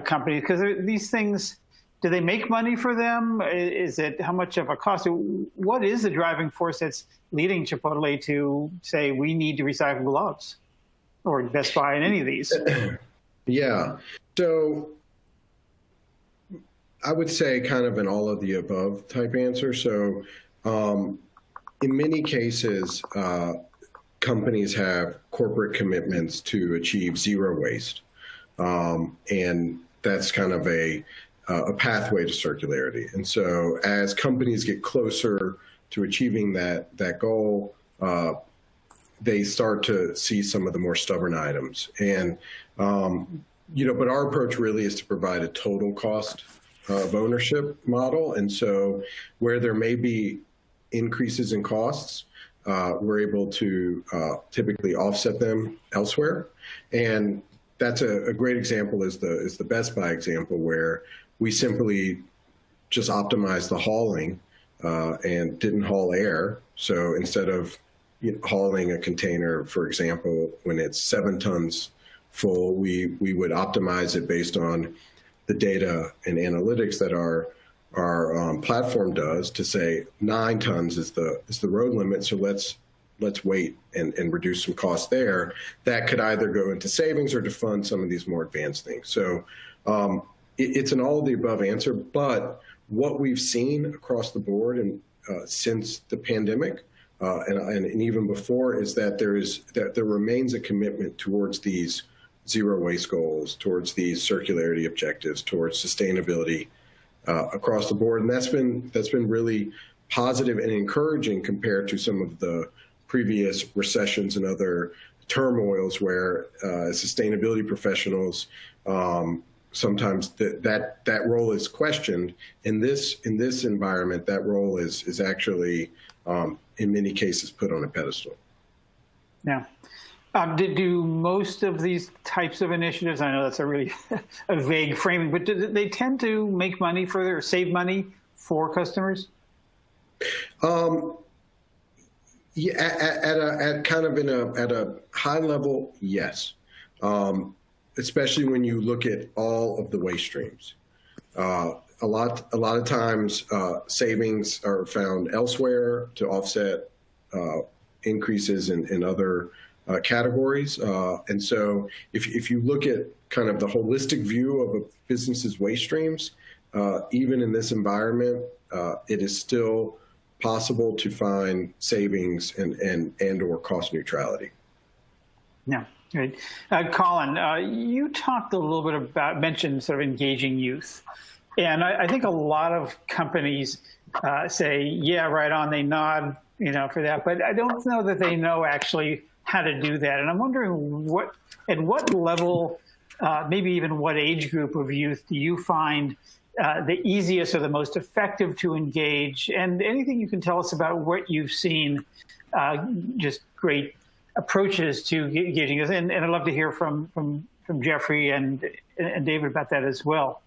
companies, because these things, do they make money for them? Is it how much of a cost? What is the driving force that's leading Chipotle to say we need to recycle gloves? Or Best Buy in any of these? Yeah. So I would say kind of an all of the above type answer. So in many cases, companies have corporate commitments to achieve zero waste. And that's kind of a pathway to circularity. And so as companies get closer to achieving that goal, they start to see some of the more stubborn items. And, but our approach really is to provide a total cost of ownership model. And so where there may be increases in costs, we're able to typically offset them elsewhere. And that's a great example is the Best Buy example, where we simply just optimized the hauling and didn't haul air. So instead of hauling a container, for example, when it's 7 tons full, we would optimize it based on the data and analytics that our platform does to say 9 tons is the road limit. So let's wait and reduce some costs there. That could either go into savings or to fund some of these more advanced things. So it's an all of the above answer. But what we've seen across the board and since the pandemic, and even before, is that there remains a commitment towards these zero waste goals, towards these circularity objectives, towards sustainability across the board, and that's been really positive and encouraging compared to some of the previous recessions and other turmoils where sustainability professionals sometimes that role is questioned. In this environment, that role is actually in many cases put on a pedestal. Yeah. Do most of these types of initiatives, I know that's a really a vague framing, but do they tend to make money or save money for customers? Yeah, at kind of at a high level, yes. Especially when you look at all of the waste streams. A lot of times savings are found elsewhere to offset increases in other categories. And so if you look at kind of the holistic view of a business's waste streams, even in this environment, it is still possible to find savings and or cost neutrality. Yeah, great. Colin, you talked a little bit mentioned sort of engaging youth. And I think a lot of companies say, yeah, right on, they nod, for that. But I don't know that they know actually how to do that. And I'm wondering at what level, maybe even what age group of youth do you find the easiest or the most effective to engage? And anything you can tell us about what you've seen, just great approaches to engaging us. And I'd love to hear from Jeffrey and David about that as well.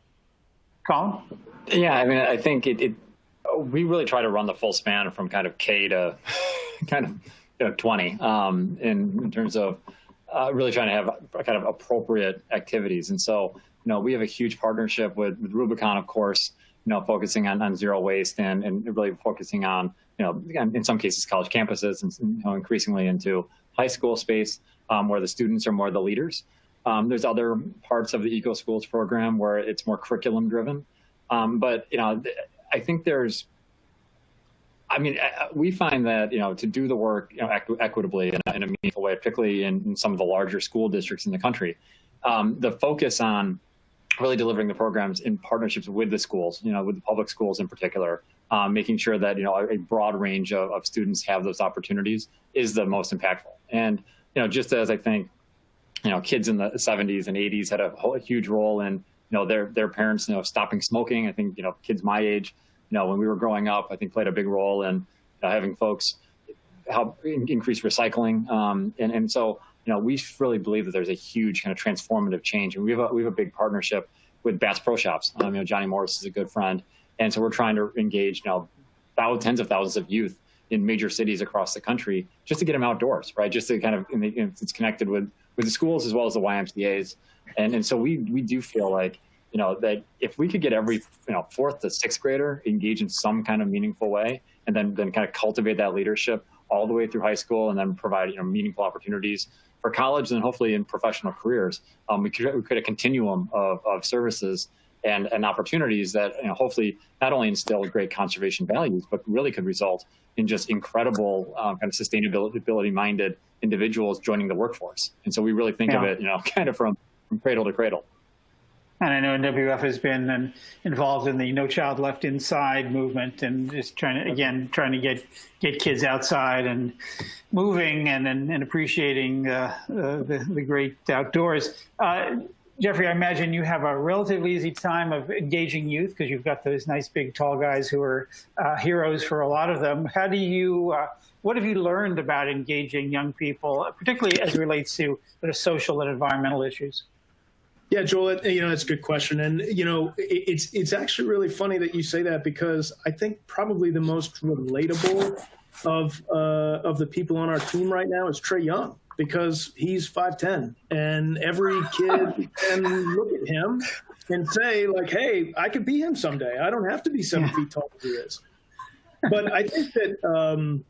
Colin? Yeah, I mean, I think we really try to run the full span from kind of K to kind of 20 in terms of really trying to have kind of appropriate activities. And so, we have a huge partnership with Rubicon, of course, focusing on zero waste and really focusing on, in some cases, college campuses and increasingly into high school space where the students are more the leaders. There's other parts of the Eco Schools program where it's more curriculum driven. But, I think we find that, to do the work, equitably in a meaningful way, particularly in some of the larger school districts in the country, the focus on really delivering the programs in partnerships with the schools, with the public schools in particular, making sure that, a broad range of students have those opportunities is the most impactful. And, just as I think, kids in the 70s and 80s had a huge role in, their parents, stopping smoking. I think, kids my age, when we were growing up, I think played a big role in having folks help increase recycling. And so, we really believe that there's a huge kind of transformative change. And we have a big partnership with Bass Pro Shops. Johnny Morris is a good friend. And so we're trying to engage, tens of thousands of youth in major cities across the country just to get them outdoors, right? Just to kind of, it's connected with the schools as well as the YMCAs. And so we do feel like, that if we could get every, 4th to 6th grader engaged in some kind of meaningful way, and then kind of cultivate that leadership all the way through high school, and then provide, meaningful opportunities for college and hopefully in professional careers, we could a continuum of services and opportunities that, hopefully not only instill great conservation values, but really could result in just incredible kind of sustainability-minded individuals joining the workforce. And so we really think of it, kind of from cradle to cradle. And I know NWF has been involved in the No Child Left Inside movement, and just trying to get kids outside and moving and appreciating the great outdoors. Jeffrey, I imagine you have a relatively easy time of engaging youth because you've got those nice big tall guys who are heroes for a lot of them. How do you? What have you learned about engaging young people, particularly as it relates to sort of social and environmental issues? Yeah, Joel, that's a good question. And, it's actually really funny that you say that, because I think probably the most relatable of the people on our team right now is Trey Young, because he's 5'10", and every kid can look at him and say, like, hey, I could be him someday. I don't have to be 7 feet tall as he is. But I think that,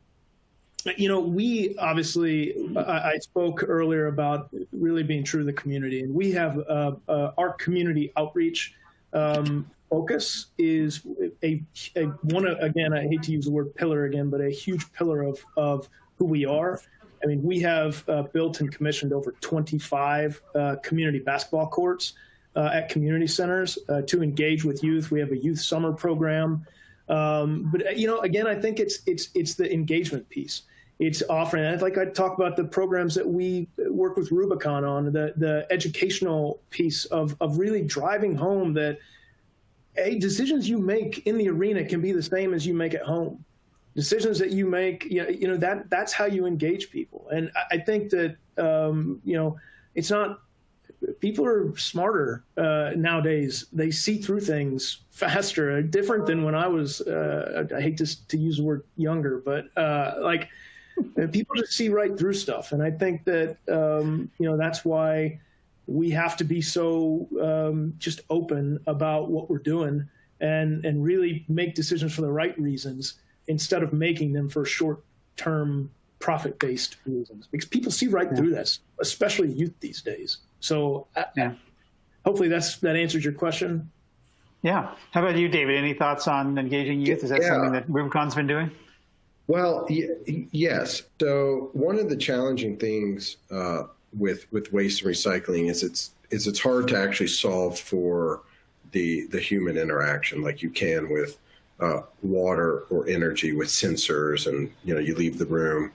we obviously, I spoke earlier about really being true to the community, and we have our community outreach focus is again, I hate to use the word pillar again, but a huge pillar of who we are. I mean, we have built and commissioned over 25 community basketball courts at community centers to engage with youth. We have a youth summer program. But, again, I think it's the engagement piece. It's offering, like I talk about the programs that we work with Rubicon on, the educational piece of really driving home that, decisions you make in the arena can be the same as you make at home. Decisions that you make, that's how you engage people. And I think that, it's not, people are smarter nowadays. They see through things faster, different than when I was, I hate to use the word younger, but people just see right through stuff. And I think that, that's why we have to be so just open about what we're doing and really make decisions for the right reasons instead of making them for short-term profit-based reasons, because people see right through this, especially youth these days. So hopefully that answers your question. Yeah. How about you, David? Any thoughts on engaging youth? Is that something that Rubicon's been doing? Well, yes. So one of the challenging things with waste and recycling is it's hard to actually solve for the human interaction like you can with water or energy with sensors, and you leave the room.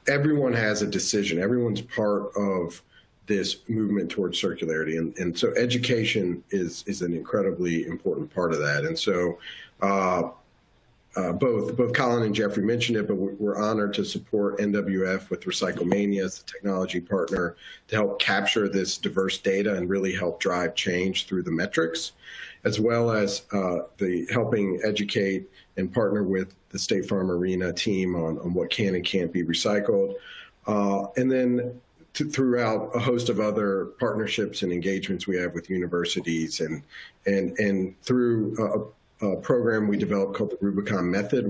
Everyone has a decision. Everyone's part of this movement towards circularity, and so education is an incredibly important part of that. And so both Colin and Jeffrey mentioned it, but we're honored to support NWF with Recyclemania as the technology partner to help capture this diverse data and really help drive change through the metrics, as well as the helping educate and partner with the State Farm Arena team on what can and can't be recycled. And then throughout a host of other partnerships and engagements we have with universities and through a program we developed called the Rubicon Method,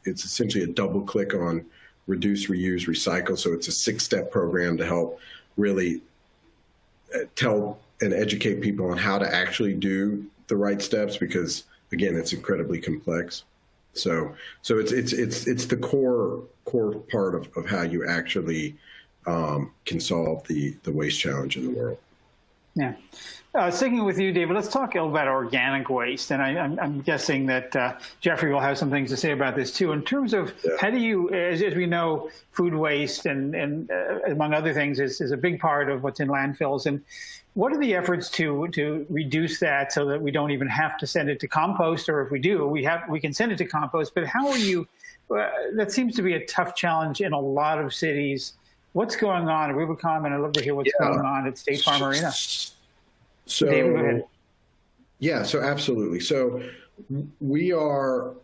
it's essentially a double click on reduce, reuse, recycle. So it's a 6-step program to help really tell and educate people on how to actually do the right steps, because again, it's incredibly complex. So it's the core part of how you actually can solve the waste challenge in the world. Yeah. Sticking with you, David, let's talk a little about organic waste. And I'm guessing that Jeffrey will have some things to say about this too. In terms of how do you, as we know, food waste and among other things is a big part of what's in landfills. And what are the efforts to reduce that so that we don't even have to send it to compost? Or if we do, we can send it to compost. But how are you, that seems to be a tough challenge in a lot of cities. What's going on at Rubicon? And I'd love to hear what's going on at State Farm Arena. So, David, go ahead. Yeah, so absolutely. So we are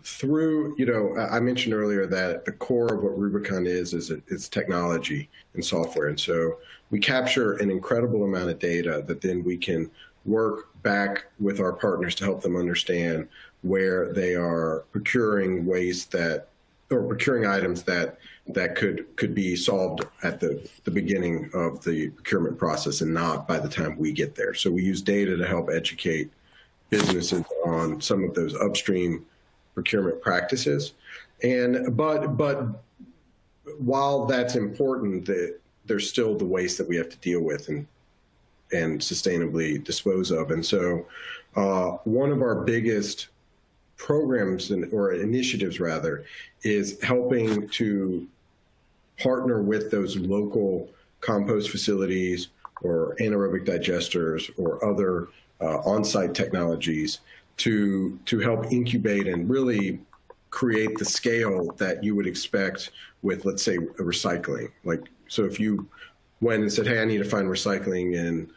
through, I mentioned earlier that the core of what Rubicon is technology and software. And so we capture an incredible amount of data that then we can work back with our partners to help them understand where they are procuring waste or procuring items that could be solved at the beginning of the procurement process and not by the time we get there. So we use data to help educate businesses on some of those upstream procurement practices. But while that's important, there's still the waste that we have to deal with and sustainably dispose of. And so one of our biggest programs or initiatives rather is helping to partner with those local compost facilities or anaerobic digesters or other on-site technologies to help incubate and really create the scale that you would expect with, let's say, recycling. So if you went and said, hey, I need to find recycling in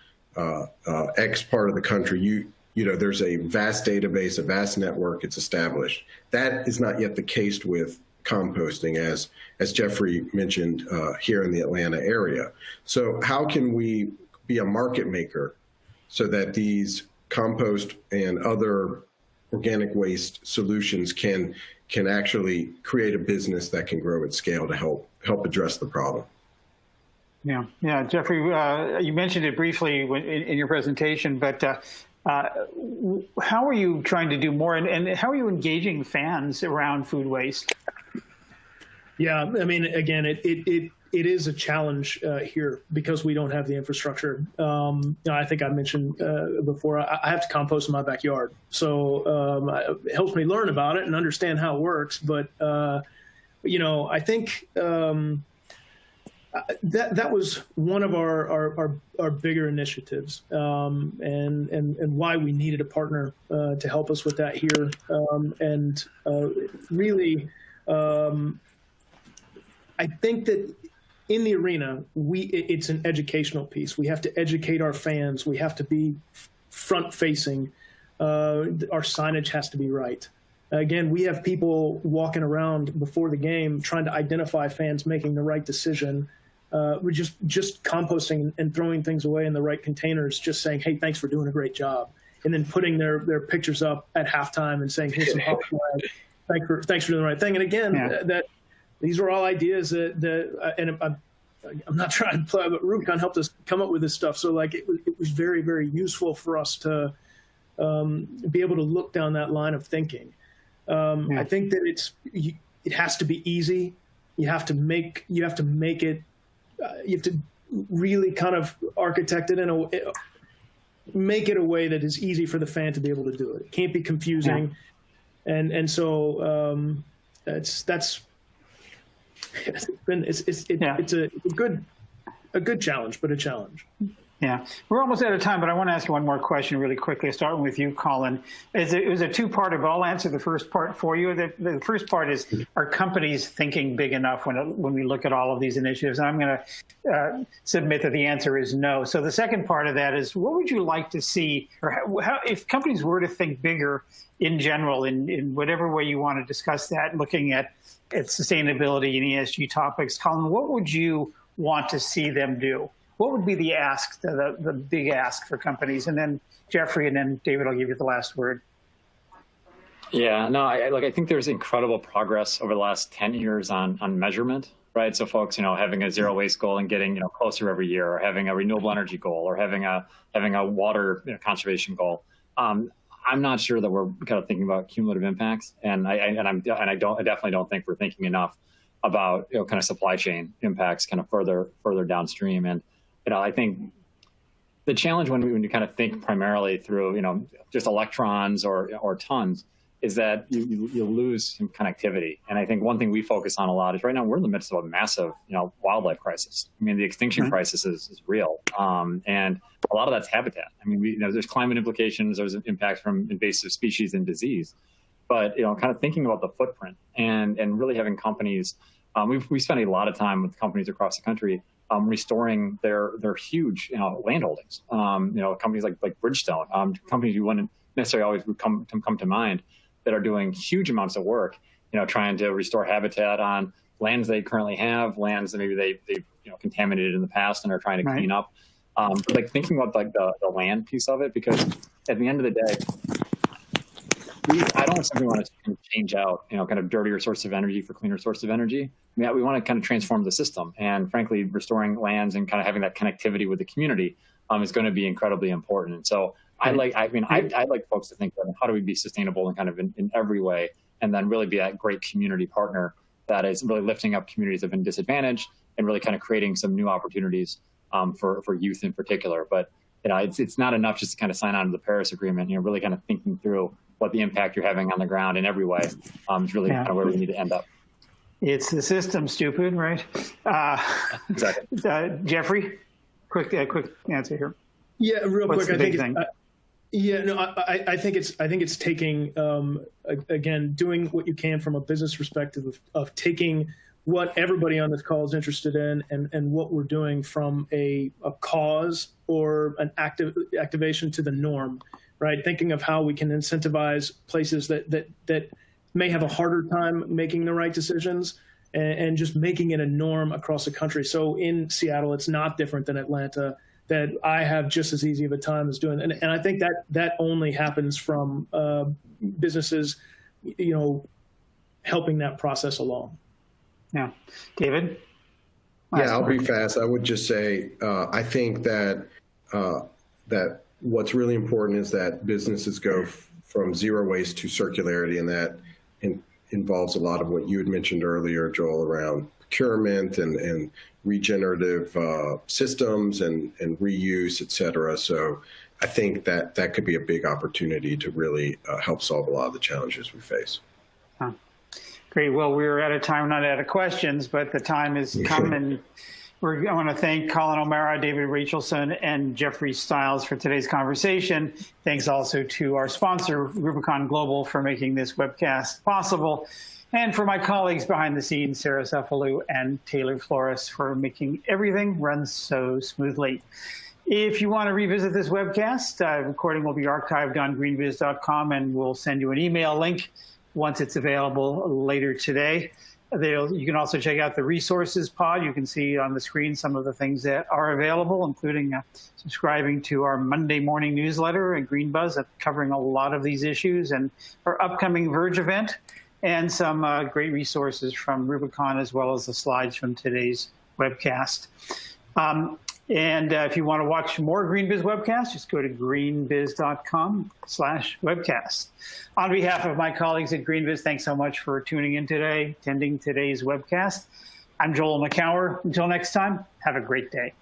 X part of the country, there's a vast database, a vast network, it's established. That is not yet the case with composting, as Jeffrey mentioned here in the Atlanta area. So how can we be a market maker so that these compost and other organic waste solutions can actually create a business that can grow at scale to help address the problem? Yeah, Jeffrey, you mentioned it briefly in your presentation, but how are you trying to do more, and how are you engaging fans around food waste? Yeah, I mean, again, it is a challenge here because we don't have the infrastructure. I think I mentioned before, I have to compost in my backyard. So it helps me learn about it and understand how it works. But, I think that was one of our bigger initiatives and why we needed a partner to help us with that here. Really, I think that in the arena, it's an educational piece. We have to educate our fans. We have to be front-facing. Our signage has to be right. Again, we have people walking around before the game trying to identify fans making the right decision. We're just composting and throwing things away in the right containers, just saying, hey, thanks for doing a great job. And then putting their pictures up at halftime and saying, here's some hot flag. Thanks for doing the right thing. And again, these are all ideas and I'm not trying to play, but Rubicon helped us come up with this stuff. So it was very, very useful for us to be able to look down that line of thinking. I think that it has to be easy. You have to make it. You have to really kind of architect it make it a way that is easy for the fan to be able to do it. It can't be confusing, and so it's a good challenge, but a challenge. Yeah, we're almost out of time, but I want to ask you one more question really quickly, starting with you, Colin. It was a two-parter, but I'll answer the first part for you. The first part is, are companies thinking big enough when we look at all of these initiatives? And I'm going to submit that the answer is no. So the second part of that is, what would you like to see, or how, if companies were to think bigger in general, in whatever way you want to discuss that, looking at sustainability and ESG topics, Colin, what would you want to see them do? What would be the ask, the big ask for companies? And then Jeffrey, and then David, I'll give you the last word. Yeah, no, I think there's incredible progress over the last 10 years on measurement, right? So folks, having a zero waste goal and getting, closer every year, or having a renewable energy goal, or having a water conservation goal. I'm not sure that we're kind of thinking about cumulative impacts, and I definitely don't think we're thinking enough about kind of supply chain impacts kind of further downstream. And I think the challenge when you kind of think primarily through just electrons or tons is that you lose some connectivity. And I think one thing we focus on a lot is right now we're in the midst of a massive wildlife crisis. I mean, the extinction crisis is real, and a lot of that's habitat. I mean, there's climate implications, there's impacts from invasive species and disease, but kind of thinking about the footprint and really having companies. We spent a lot of time with companies across the country restoring their huge land holdings. Companies like Bridgestone, companies you wouldn't necessarily always would come to mind, that are doing huge amounts of work, trying to restore habitat on lands they currently have, lands that maybe they've contaminated in the past and are trying to clean up. Like thinking about like the land piece of it, because at the end of the day, I don't simply want to change out, kind of dirtier source of energy for cleaner source of energy. I mean, we want to kind of transform the system, and frankly, restoring lands and kind of having that connectivity with the community is going to be incredibly important. And so I'd like folks to think about how do we be sustainable and kind of in every way, and then really be that great community partner that is really lifting up communities that have been disadvantaged and really kind of creating some new opportunities for youth in particular. But it's not enough just to kind of sign on to the Paris Agreement. Really kind of thinking through what the impact you're having on the ground in every way is really kind of where we need to end up. It's the system, stupid, right? Exactly. Jeffrey, quick answer here. Yeah, real What's quick. I think it's taking again, doing what you can from a business perspective of taking what everybody on this call is interested in and what we're doing from a cause or an activation to the norm, right? Thinking of how we can incentivize places that may have a harder time making the right decisions, and just making it a norm across the country. So in Seattle, it's not different than Atlanta, that I have just as easy of a time as doing. And I think that only happens from businesses, helping that process along. Yeah. David? Yeah, I'll be fast. I would just say, I think that what's really important is that businesses go from zero waste to circularity, and that involves a lot of what you had mentioned earlier, Joel, around procurement and regenerative systems and reuse, et cetera. So I think that could be a big opportunity to really help solve a lot of the challenges we face. Great. Well, we're out of time, not out of questions, but the time has come, and I want to thank Colin O'Mara, David Rachelson, and Jeffrey Stiles for today's conversation. Thanks also to our sponsor, Rubicon Global, for making this webcast possible, and for my colleagues behind the scenes, Sarah Cephalou and Taylor Flores, for making everything run so smoothly. If you want to revisit this webcast, recording will be archived on greenbiz.com, and we'll send you an email link once it's available later today. You can also check out the resources pod. You can see on the screen some of the things that are available, including subscribing to our Monday morning newsletter at Green Buzz, covering a lot of these issues, and our upcoming Verge event, and some great resources from Rubicon, as well as the slides from today's webcast. And if you want to watch more GreenBiz webcasts, just go to greenbiz.com/webcast. On behalf of my colleagues at GreenBiz, thanks so much for tuning in today, attending today's webcast. I'm Joel McCower. Until next time, have a great day.